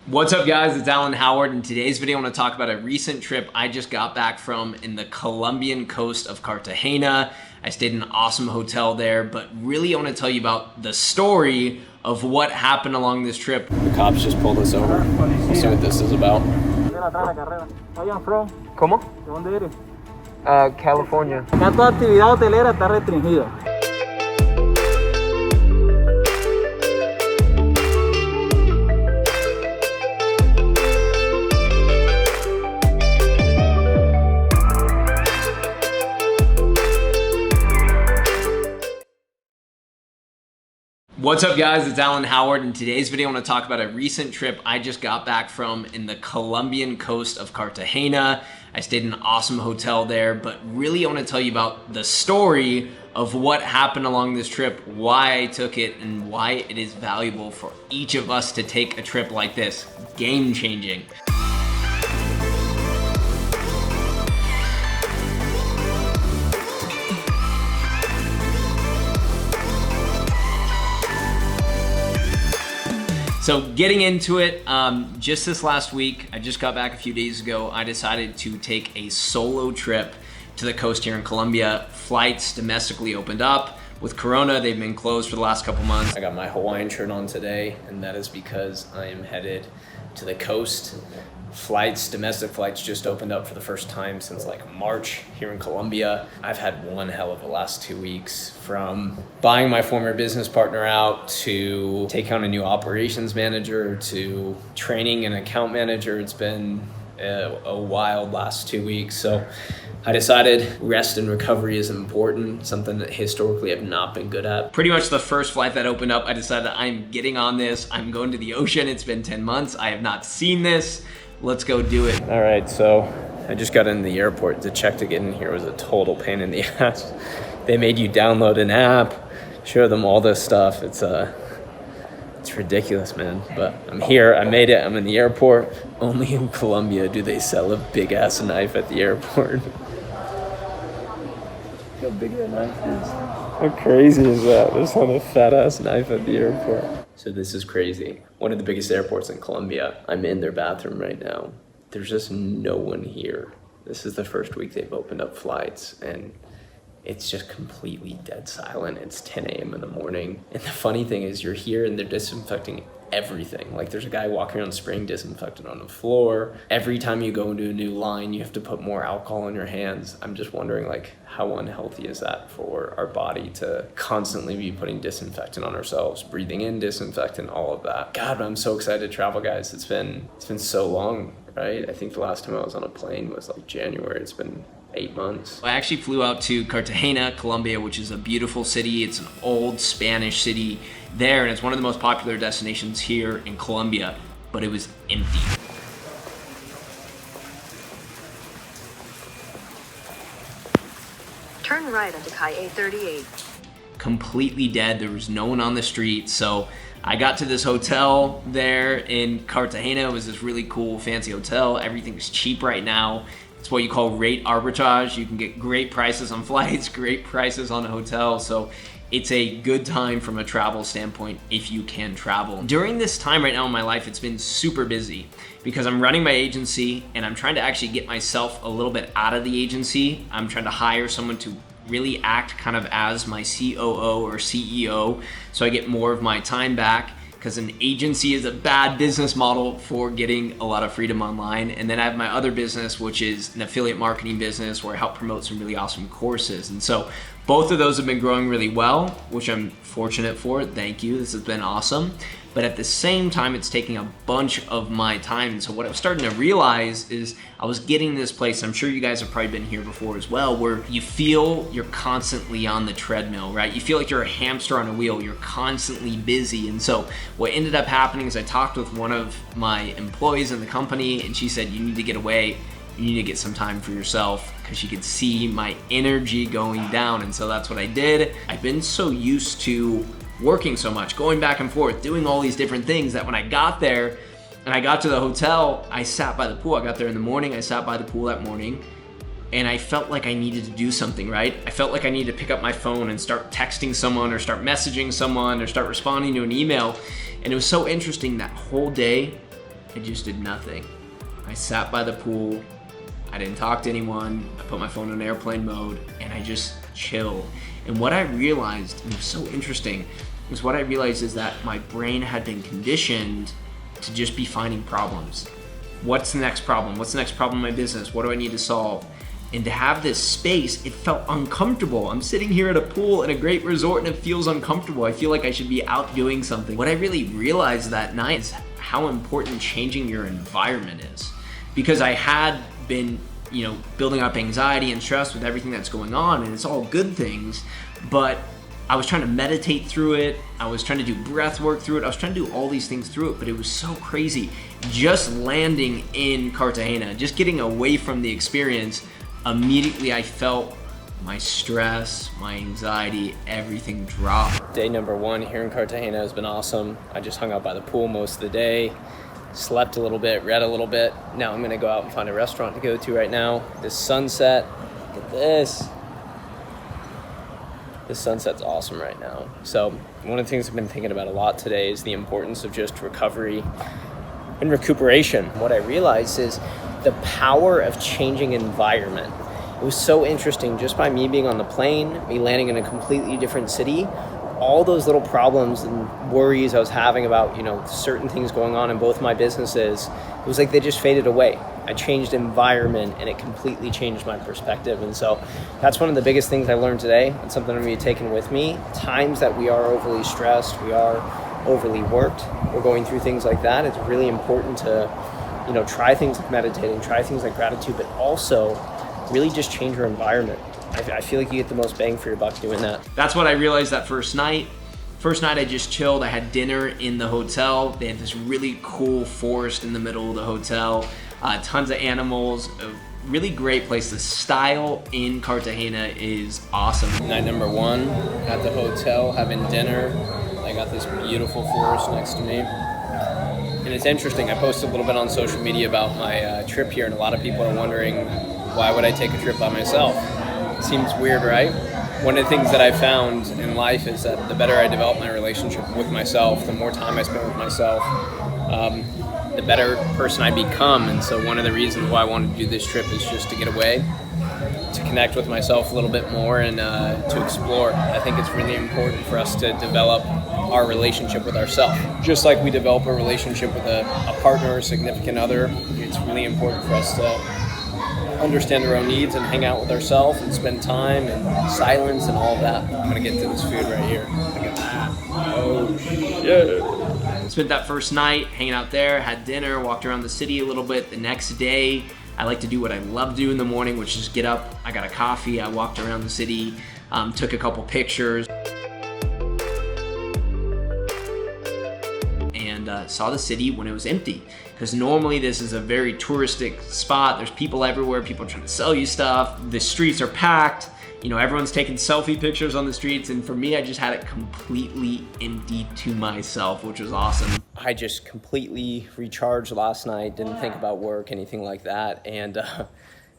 What's up guys, it's Alan Howard. In today's video I want to talk about a recent trip I just got back from in the Colombian coast of Cartagena. I stayed in an awesome hotel there, but really I want to tell you about the story of what happened along this trip. The cops just pulled us over. Let's see what this is about. ¿Cómo? ¿De dónde eres? California. Acá toda actividad hotelera está restringida. What's up guys, it's Alan Howard. In today's video I want to talk about a recent trip I just got back from in the Colombian coast of Cartagena. I stayed in an awesome hotel there, but really I want to tell you about the story of what happened along this trip, why I took it, and why it is valuable for each of us to take a trip like this. Game changing. So getting into it, just this last week, I just got back a few days ago, I decided to take a solo trip to the coast here in Colombia. Flights domestically opened up. With Corona, they've been closed for the last couple months. I got my Hawaiian shirt on today, and that is because I am headed to the coast. Domestic flights just opened up for the first time since like March here in Colombia. I've had one hell of a last 2 weeks, from buying my former business partner out to take on a new operations manager to training an account manager. It's been a wild last 2 weeks. So I decided rest and recovery is important, something that historically I've not been good at. Pretty much the first flight that opened up, I decided I'm getting on this. I'm going to the ocean. It's been 10 months. I have not seen this. Let's go do it. All right, so I just got in the airport. The check to get in here was a total pain in the ass. They made you download an app, show them all this stuff. It's ridiculous, man. But I'm here, I made it, I'm in the airport. Only in Colombia do they sell a big ass knife at the airport. How big that knife is. How crazy is that? There's not a fat ass knife at the airport. So this is crazy. One of the biggest airports in Colombia. I'm in their bathroom right now. There's just no one here. This is the first week they've opened up flights, and it's just completely dead silent. It's 10 a.m. in the morning. And the funny thing is, you're here and they're disinfecting everything. Like, there's a guy walking around spraying disinfectant on the floor. Every time you go into a new line, you have to put more alcohol on your hands. I'm just wondering, like, how unhealthy is that for our body to constantly be putting disinfectant on ourselves, breathing in disinfectant, all of that. God, I'm so excited to travel, guys. It's been so long, right? I think the last time I was on a plane was like January. It's been 8 months. I actually flew out to Cartagena, Colombia, which is a beautiful city. It's an old Spanish city there, and it's one of the most popular destinations here in Colombia, but it was empty. Turn right onto Calle 38. Completely dead. There was no one on the street. So I got to this hotel there in Cartagena. It was this really cool, fancy hotel. Everything's cheap right now. It's what you call rate arbitrage. You can get great prices on flights, great prices on a hotel. So it's a good time from a travel standpoint if you can travel. During this time right now in my life, it's been super busy because I'm running my agency and I'm trying to actually get myself a little bit out of the agency. I'm trying to hire someone to really act kind of as my COO or CEO so I get more of my time back, because an agency is a bad business model for getting a lot of freedom online. And then I have my other business, which is an affiliate marketing business where I help promote some really awesome courses. And so both of those have been growing really well, which I'm fortunate for. Thank you, this has been awesome. But at the same time, it's taking a bunch of my time. And so what I was starting to realize is I was getting this place, I'm sure you guys have probably been here before as well, where you feel you're constantly on the treadmill, right? You feel like you're a hamster on a wheel, you're constantly busy. And so what ended up happening is I talked with one of my employees in the company, and she said, you need to get away, you need to get some time for yourself, because she could see my energy going down. And so that's what I did. I've been so used to working so much, going back and forth, doing all these different things, that when I got there and I got to the hotel, I sat by the pool. I got there in the morning, I sat by the pool that morning, and I felt like I needed to do something, right? I felt like I needed to pick up my phone and start texting someone or start messaging someone or start responding to an email. And it was so interesting, that whole day I just did nothing. I sat by the pool, I didn't talk to anyone, I put my phone on airplane mode, and I just chilled. And what I realized, and it was so interesting, is what I realized is that my brain had been conditioned to just be finding problems. What's the next problem? What's the next problem in my business? What do I need to solve? And to have this space, it felt uncomfortable. I'm sitting here at a pool in a great resort and it feels uncomfortable. I feel like I should be out doing something. What I really realized that night is how important changing your environment is. Because I had been, building up anxiety and stress with everything that's going on, and it's all good things, but I was trying to meditate through it. I was trying to do breath work through it. I was trying to do all these things through it, but it was so crazy. Just landing in Cartagena, just getting away from the experience, immediately I felt my stress, my anxiety, everything drop. Day number 1 here in Cartagena has been awesome. I just hung out by the pool most of the day, slept a little bit, read a little bit. Now I'm gonna go out and find a restaurant to go to right now. This sunset, look at this. This sunset's awesome right now. So one of the things I've been thinking about a lot today is the importance of just recovery and recuperation. What I realized is the power of changing environment. It was so interesting just by me being on the plane, me landing in a completely different city, all those little problems and worries I was having about, certain things going on in both my businesses, it was like they just faded away. I changed environment and it completely changed my perspective. And so that's one of the biggest things I learned today. It's something I'm going to be taking with me. Times that we are overly stressed, we are overly worked, we're going through things like that. It's really important to, try things like meditating, try things like gratitude, but also really just change your environment. I feel like you get the most bang for your buck doing that. That's what I realized that first night. First night I just chilled. I had dinner in the hotel. They had this really cool forest in the middle of the hotel. Tons of animals. A really great place. The style in Cartagena is awesome. Night number 1 at the hotel, having dinner. I got this beautiful forest next to me. And it's interesting, I posted a little bit on social media about my trip here, and a lot of people are wondering, why would I take a trip by myself? Seems weird, right? One of the things that I found in life is that the better I develop my relationship with myself, the more time I spend with myself, the better person I become. And so one of the reasons why I wanted to do this trip is just to get away, to connect with myself a little bit more, and to explore. I think it's really important for us to develop our relationship with ourselves. Just like we develop a relationship with a partner or significant other, it's really important for us to understand our own needs and hang out with ourselves and spend time and silence and all of that. I'm gonna get to this food right here. Look at that. Oh shit. Spent that first night hanging out there, had dinner, walked around the city a little bit. The next day, I like to do what I love to do in the morning, which is get up, I got a coffee, I walked around the city, took a couple pictures, and saw the city when it was empty. Because normally this is a very touristic spot. There's people everywhere, people trying to sell you stuff. The streets are packed. Everyone's taking selfie pictures on the streets. And for me, I just had it completely empty to myself, which was awesome. I just completely recharged last night, didn't think about work, anything like that. And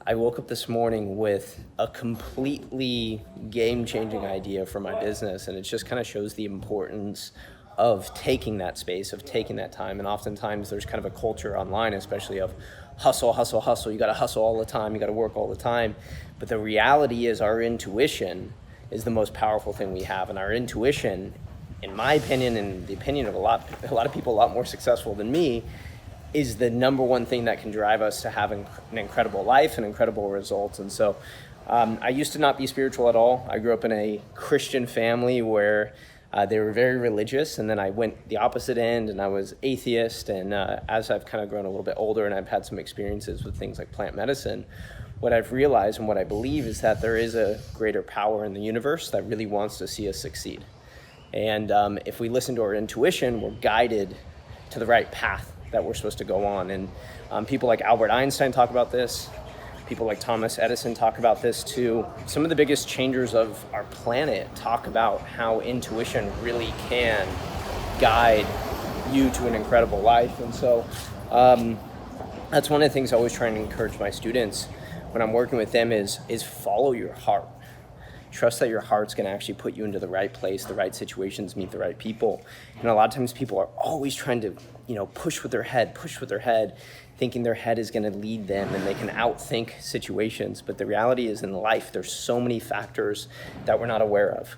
I woke up this morning with a completely game-changing idea for my business. And it just kind of shows the importance of taking that space, of taking that time. And oftentimes there's kind of a culture online, especially of hustle, hustle, hustle. You gotta hustle all the time, you gotta work all the time. But the reality is our intuition is the most powerful thing we have. And our intuition, in my opinion, and the opinion of a lot of people a lot more successful than me, is the number one thing that can drive us to having an incredible life and incredible results. And so I used to not be spiritual at all. I grew up in a Christian family where they were very religious, and then I went the opposite end and I was atheist. And as I've kind of grown a little bit older and I've had some experiences with things like plant medicine, what I've realized and what I believe is that there is a greater power in the universe that really wants to see us succeed. And if we listen to our intuition, we're guided to the right path that we're supposed to go on. And people like Albert Einstein talk about this. People like Thomas Edison talk about this too. Some of the biggest changers of our planet talk about how intuition really can guide you to an incredible life. And so that's one of the things I always try and encourage my students when I'm working with them is follow your heart. Trust that your heart's gonna actually put you into the right place, the right situations, meet the right people. And a lot of times people are always trying to, push with their head, thinking their head is gonna lead them and they can outthink situations. But the reality is in life, there's so many factors that we're not aware of.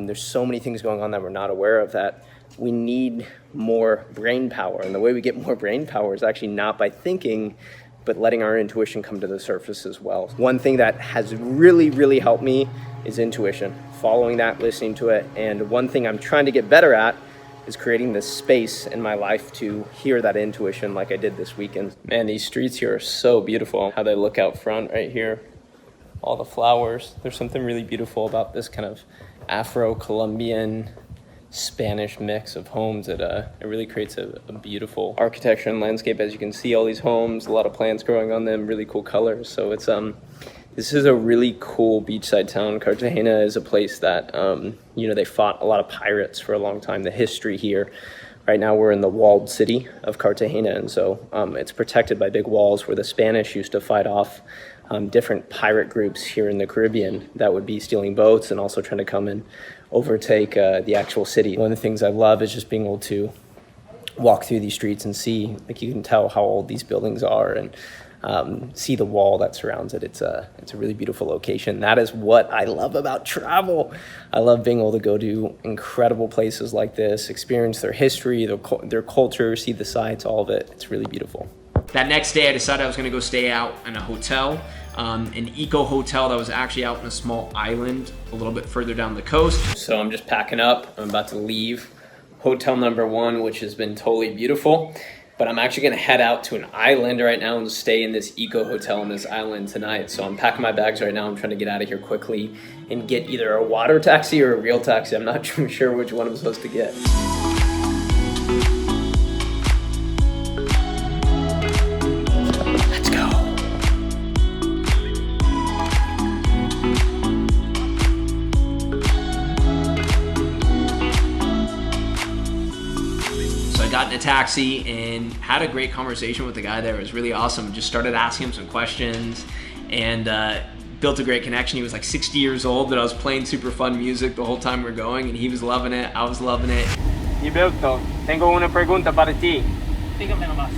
There's so many things going on that we're not aware of that we need more brain power. And the way we get more brain power is actually not by thinking, but letting our intuition come to the surface as well. One thing that has really, really helped me is intuition, following that, listening to it. And one thing I'm trying to get better at is creating this space in my life to hear that intuition like I did this weekend. Man, these streets here are so beautiful. How they look out front right here, all the flowers. There's something really beautiful about this kind of Afro-Colombian Spanish mix of homes that it really creates a beautiful architecture and landscape. As you can see, all these homes, a lot of plants growing on them, really cool colors. So it's this is a really cool beachside town. Cartagena is a place that they fought a lot of pirates for a long time. The history here. Right now we're in the walled city of Cartagena, and so it's protected by big walls where the Spanish used to fight off different pirate groups here in the Caribbean that would be stealing boats and also trying to come and overtake the actual city. One of the things I love is just being able to walk through these streets and see, like, you can tell how old these buildings are and see the wall that surrounds it. It's a really beautiful location. That is what I love about travel. I love being able to go to incredible places like this, experience their history, their culture, see the sights, all of it. It's really beautiful. That next day, I decided I was gonna go stay out in a hotel, an eco hotel that was actually out in a small island a little bit further down the coast. So I'm just packing up. I'm about to leave hotel number 1, which has been totally beautiful. But I'm actually gonna head out to an island right now and stay in this eco hotel on this island tonight. So I'm packing my bags right now. I'm trying to get out of here quickly and get either a water taxi or a real taxi. I'm not sure which one I'm supposed to get. Let's go. So I got in a taxi and had a great conversation with the guy there. It was really awesome. Just started asking him some questions and built a great connection. He was like 60 years old, but I was playing super fun music the whole time we were going, and he was loving it. I was loving it. Gilberto, tengo una pregunta para ti. Dígame nomás.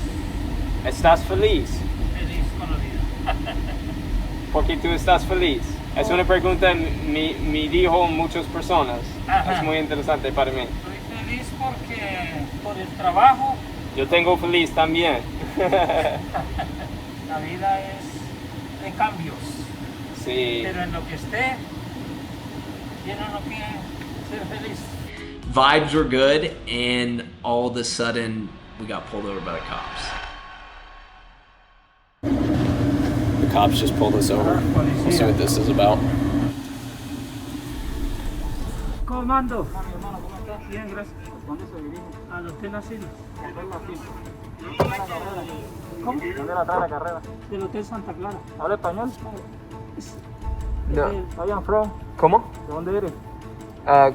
¿Estás feliz? Feliz con la vida. ¿Por qué tú estás feliz? Es una pregunta me dijo muchas personas. Ajá. Es muy interesante para mí. Estoy feliz porque por el trabajo. Yo tengo feliz también. La vida es de cambios. Sí. Pero en lo que esté, tiene uno que ser feliz. Vibes were good, and all of a sudden, we got pulled over by the cops. The cops just pulled us over. We'll see what this is about. Comando. Hermano, ¿cómo estás? Bien, gracias. ¿Dónde se dirige? Al Hotel Asilo. Hotel Asilo. ¿Cómo? ¿Dónde la trae la carrera? Del Hotel Santa Clara. ¿Habla español? No. I am from. ¿Cómo? ¿De dónde eres?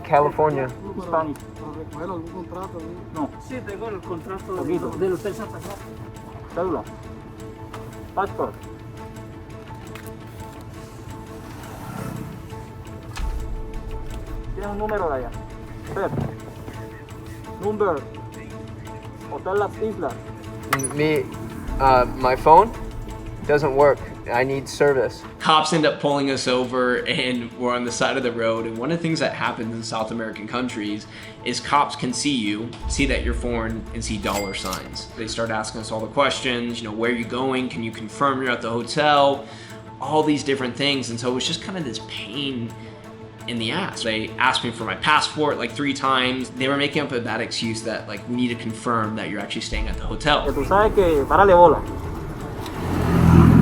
California. Spanish. ¿Para recoger algún contrato? No. Sí, tengo el contrato del Hotel Santa Clara. Cédula. Passport. Tiene un número de allá. Ver. Number. Hotel Las Islas. My phone doesn't work. I need service. Cops end up pulling us over, and we're on the side of the road. And one of the things that happens in South American countries is cops can see you, see that you're foreign, and see dollar signs. They start asking us all the questions, where are you going? Can you confirm you're at the hotel? All these different things. And so it was just kind of this pain in the ass. They asked me for my passport like 3 times. They were making up a bad excuse that like we need to confirm that you're actually staying at the hotel. Tú sabes que, párale bola.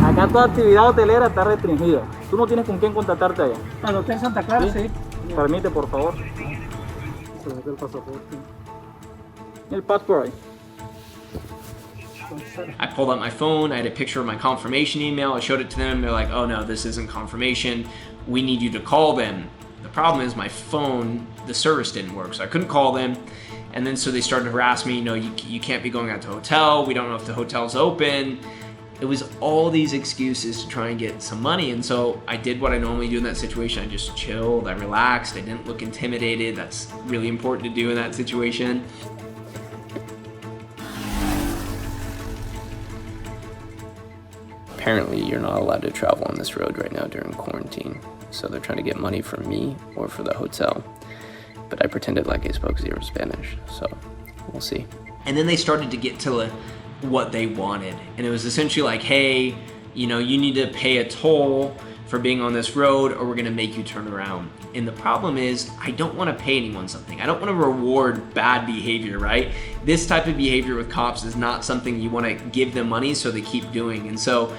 Acá toda actividad hotelera está restringida. Tú no tienes con quién contactarte allá. Al Hotel Santa Clara, sí. Permite, por favor. Se mete el pasaporte. El passport ahí. I pulled out my phone, I had a picture of my confirmation email, I showed it to them, they're like, oh no, this isn't confirmation, we need you to call them. The problem is my phone, the service didn't work, so I couldn't call them. And then so they started to harass me, you can't be going out to the hotel, we don't know if the hotel's open. It was all these excuses to try and get some money. And so I did what I normally do in that situation. I just chilled, I relaxed, I didn't look intimidated. That's really important to do in that situation. Apparently you're not allowed to travel on this road right now during quarantine. So they're trying to get money from me or for the hotel. But I pretended like I spoke zero Spanish, so we'll see. And then they started to get to what they wanted. And it was essentially like, hey, you know, you need to pay a toll for being on this road or we're gonna make you turn around. And the problem is, I don't wanna pay anyone something. I don't wanna reward bad behavior, right? This type of behavior with cops is not something you wanna give them money so they keep doing. And so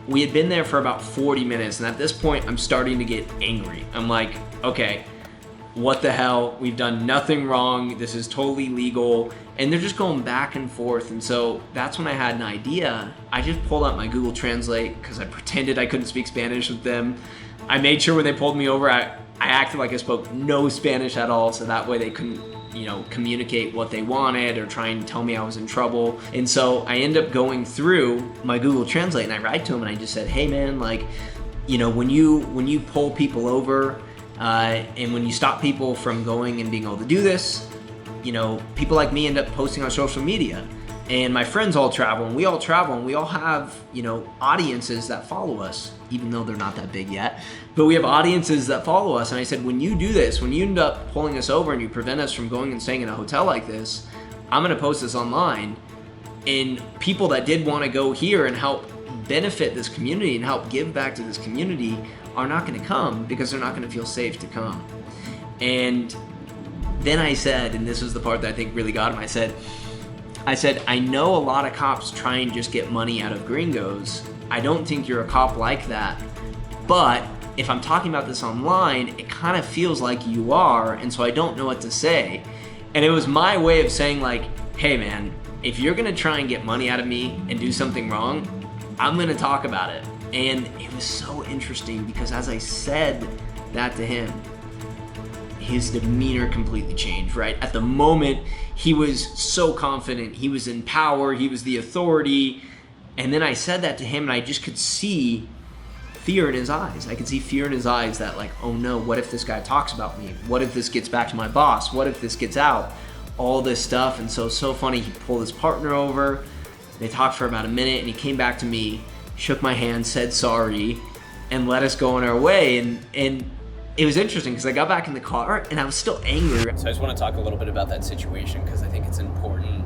we had been there for about 40 minutes. And at this point, I'm starting to get angry. I'm like, okay, what the hell? We've done nothing wrong. This is totally legal. And they're just going back and forth. And so that's when I had an idea. I just pulled out my Google Translate because I pretended I couldn't speak Spanish with them. I made sure when they pulled me over, I acted like I spoke no Spanish at all. So that way they couldn't, you know, communicate what they wanted or try and tell me I was in trouble. And so I end up going through my Google Translate and I write to him and I just said, hey man, like, you know, when you pull people over, and when you stop people from going and being able to do this, you know, people like me end up posting on social media. And my friends all travel, and we all travel, and we all have, you know, audiences that follow us, even though they're not that big yet. But we have audiences that follow us. And I said, when you do this, when you end up pulling us over and you prevent us from going and staying in a hotel like this, I'm gonna post this online. And people that did wanna go here and help benefit this community and help give back to this community are not gonna come because they're not gonna feel safe to come. And then I said, and this was the part that I think really got him, I said, I know a lot of cops try and just get money out of gringos. I don't think you're a cop like that. But if I'm talking about this online, it kind of feels like you are, and so I don't know what to say. And it was my way of saying like, hey man, if you're gonna try and get money out of me and do something wrong, I'm gonna talk about it. And it was so interesting because as I said that to him, his demeanor completely changed, right? At the moment, he was so confident, he was in power, he was the authority. And then I said that to him and I just could see fear in his eyes. I could see fear in his eyes that like, oh no, what if this guy talks about me? What if this gets back to my boss? What if this gets out? All this stuff. And so funny, he pulled his partner over, they talked for about a minute and he came back to me, shook my hand, said sorry, and let us go on our way. And it was interesting because I got back in the car and I was still angry. So I just want to talk a little bit about that situation because I think it's important.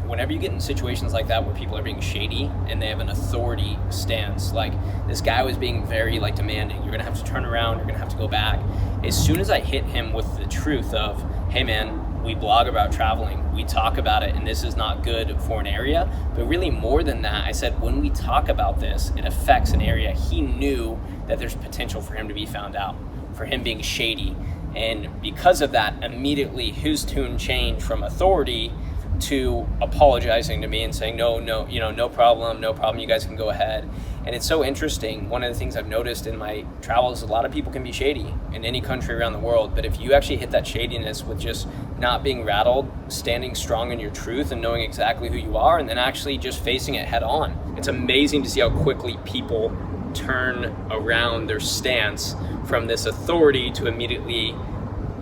Whenever you get in situations like that where people are being shady and they have an authority stance, like this guy was being very like demanding, you're gonna have to turn around, you're gonna have to go back. As soon as I hit him with the truth of, hey man, we blog about traveling, we talk about it, and this is not good for an area. But really more than that, I said, when we talk about this, it affects an area. He knew that there's potential for him to be found out, for him being shady. And because of that, immediately his tune changed from authority to apologizing to me and saying, no, you know, no problem, you guys can go ahead. And it's so interesting. One of the things I've noticed in my travels, a lot of people can be shady in any country around the world, but if you actually hit that shadiness with just not being rattled, standing strong in your truth and knowing exactly who you are, and then actually just facing it head on, it's amazing to see how quickly people turn around their stance from this authority to immediately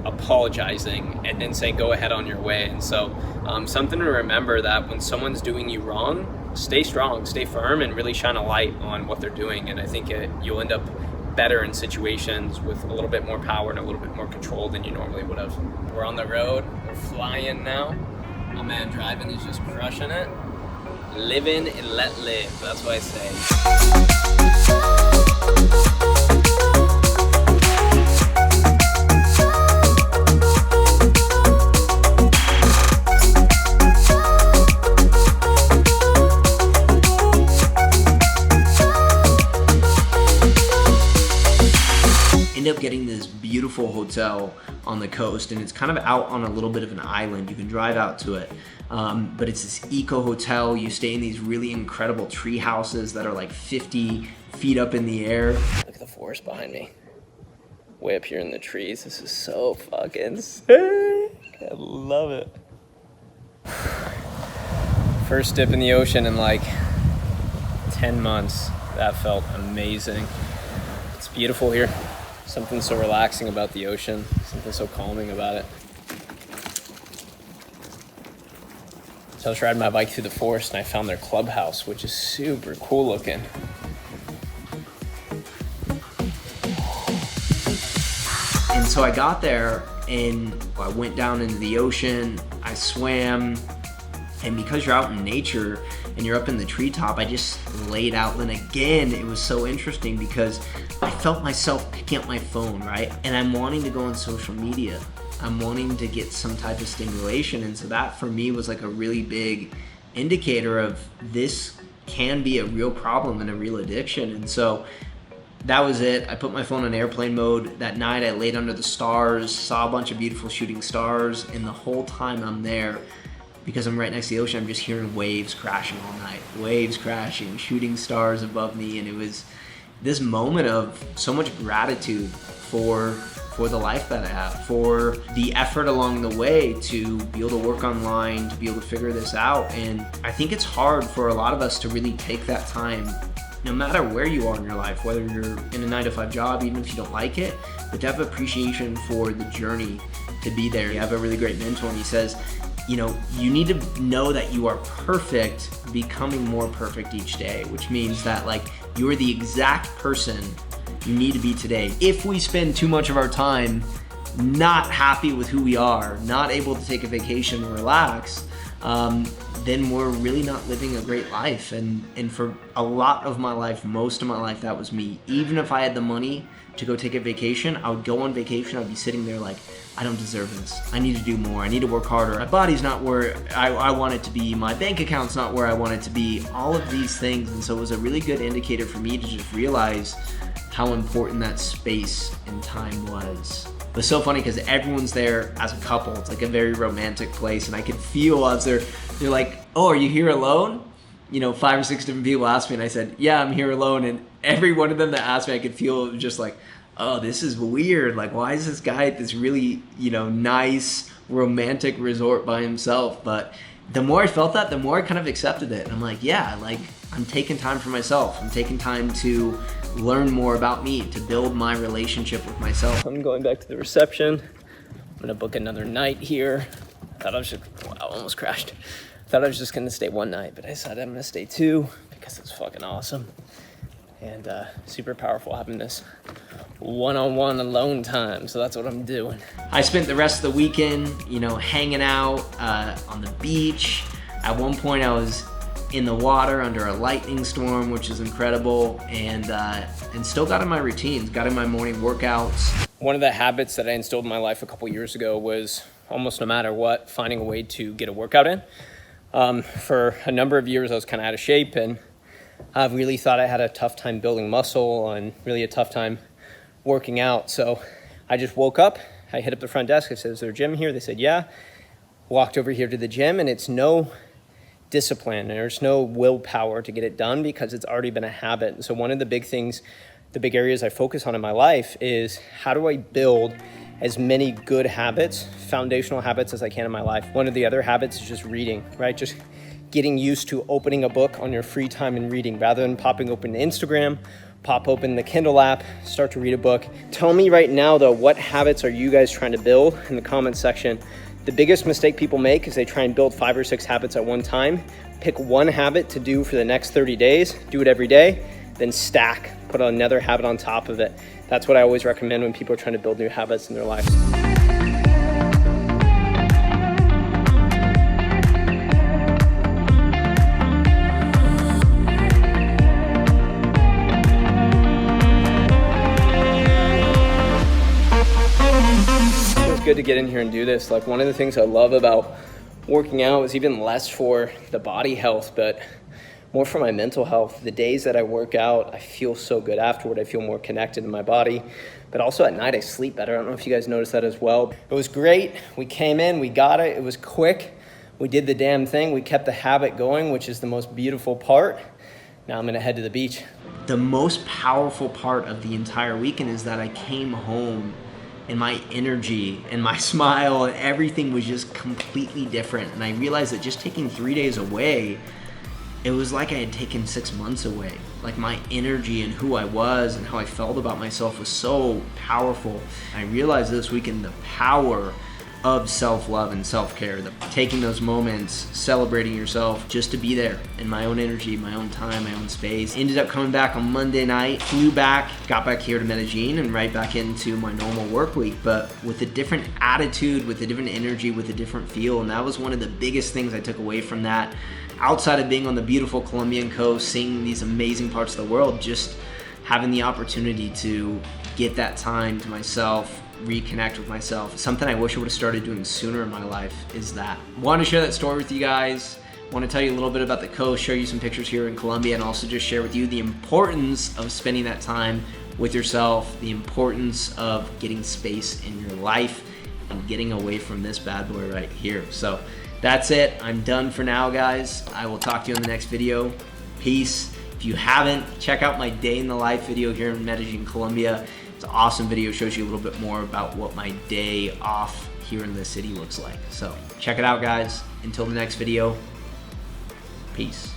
apologizing and then saying go ahead on your way. And so something to remember, that when someone's doing you wrong, stay strong, stay firm, and really shine a light on what they're doing. And I think you'll end up better in situations with a little bit more power and a little bit more control than you normally would have. We're on the road, we're flying now. My man driving is just crushing it. Living and let live, that's what I say. End up getting this beautiful hotel on the coast, and it's kind of out on a little bit of an island. You can drive out to it, but it's this eco hotel. You stay in these really incredible tree houses that are like 50 feet up in the air. Look at the forest behind me. Way up here in the trees. This is so fucking sick. I love it. First dip in the ocean in like 10 months. That felt amazing. It's beautiful here. Something so relaxing about the ocean, something so calming about it. So I was riding my bike through the forest and I found their clubhouse, which is super cool looking. And so I got there and I went down into the ocean, I swam, and because you're out in nature and you're up in the treetop, I just laid out. And again, it was so interesting because I felt myself picking up my phone, right? And I'm wanting to go on social media. I'm wanting to get some type of stimulation. And so that for me was like a really big indicator of this can be a real problem and a real addiction. And so that was it. I put my phone on airplane mode. That night I laid under the stars, saw a bunch of beautiful shooting stars, and the whole time I'm there, because I'm right next to the ocean, I'm just hearing waves crashing all night. Waves crashing, shooting stars above me, and it was this moment of so much gratitude for the life that I have, for the effort along the way to be able to work online, to be able to figure this out. And I think it's hard for a lot of us to really take that time, no matter where you are in your life, whether you're in a 9-to-5 job, even if you don't like it, but to have appreciation for the journey to be there. You have a really great mentor and he says, you know, you need to know that you are perfect, becoming more perfect each day, which means that like you are the exact person you need to be today. If we spend too much of our time not happy with who we are, not able to take a vacation or relax, then we're really not living a great life. And for a lot of my life, most of my life, that was me. Even if I had the money to go take a vacation, I would go on vacation, I'd be sitting there like, I don't deserve this. I need to do more. I need to work harder. My body's not where I want it to be. My bank account's not where I want it to be. All of these things. And so it was a really good indicator for me to just realize how important that space and time was. It was so funny because everyone's there as a couple. It's like a very romantic place, and I could feel as they're like, oh, are you here alone? You know, 5 or 6 different people asked me, and I said, yeah, I'm here alone. And every one of them that asked me, I could feel it was just like, oh, this is weird. Like, why is this guy at this really, you know, nice romantic resort by himself? But the more I felt that, the more I kind of accepted it. And I'm like, yeah, like I'm taking time for myself. I'm taking time to learn more about me, to build my relationship with myself. I'm going back to the reception. I'm gonna book another night here. I thought I was just, wow, almost crashed. I thought I was just gonna stay one night, but I decided I'm gonna stay 2 because it's fucking awesome. And super powerful having this one-on-one alone time. So that's what I'm doing. I spent the rest of the weekend, you know, hanging out on the beach. At one point I was in the water under a lightning storm, which is incredible, and still got in my routines, got in my morning workouts. One of the habits that I instilled in my life a couple years ago was almost no matter what, finding a way to get a workout in. For a number of years I was kind of out of shape, and I really thought I had a tough time building muscle and really a tough time working out. So I just woke up, I hit up the front desk, I said, is there a gym here? They said, yeah. Walked over here to the gym, and it's no discipline. There's no willpower to get it done because it's already been a habit. And so one of the big things, the big areas I focus on in my life is how do I build as many good habits, foundational habits as I can in my life. One of the other habits is just reading, right? Just getting used to opening a book on your free time and reading rather than popping open Instagram, pop open the Kindle app, start to read a book. Tell me right now though, what habits are you guys trying to build in the comments section? The biggest mistake people make is they try and build 5 or 6 habits at one time. Pick one habit to do for the next 30 days, do it every day, then stack, put another habit on top of it. That's what I always recommend when people are trying to build new habits in their lives. Good to get in here and do this. Like, one of the things I love about working out is even less for the body health, but more for my mental health. The days that I work out, I feel so good afterward. I feel more connected to my body, but also at night I sleep better. I don't know if you guys noticed that as well. It was great. We came in, we got it. It was quick. We did the damn thing. We kept the habit going, which is the most beautiful part. Now I'm gonna head to the beach. The most powerful part of the entire weekend is that I came home and my energy and my smile and everything was just completely different. And I realized that just taking 3 days away it was like I had taken 6 months away. Like my energy and who I was and how I felt about myself was so powerful. I realized this weekend the power of self-love and self-care, taking those moments, celebrating yourself, just to be there in my own energy, my own time, my own space. Ended up coming back on Monday night, flew back, got back here to Medellin and right back into my normal work week, but with a different attitude, with a different energy, with a different feel. And that was one of the biggest things I took away from that. Outside of being on the beautiful Colombian coast, seeing these amazing parts of the world, just having the opportunity to get that time to myself, reconnect with myself. Something I wish I would have started doing sooner in my life is that. Want to share that story with you guys. Want to tell you a little bit about the coast, show you some pictures here in Colombia, and also just share with you the importance of spending that time with yourself, the importance of getting space in your life and getting away from this bad boy right here. So that's it. I'm done for now, guys. I will talk to you in the next video. Peace. If you haven't, check out my day in the life video here in Medellin, Colombia. It's an awesome video, shows you a little bit more about what my day off here in the city looks like. So check it out, guys. Until the next video, peace.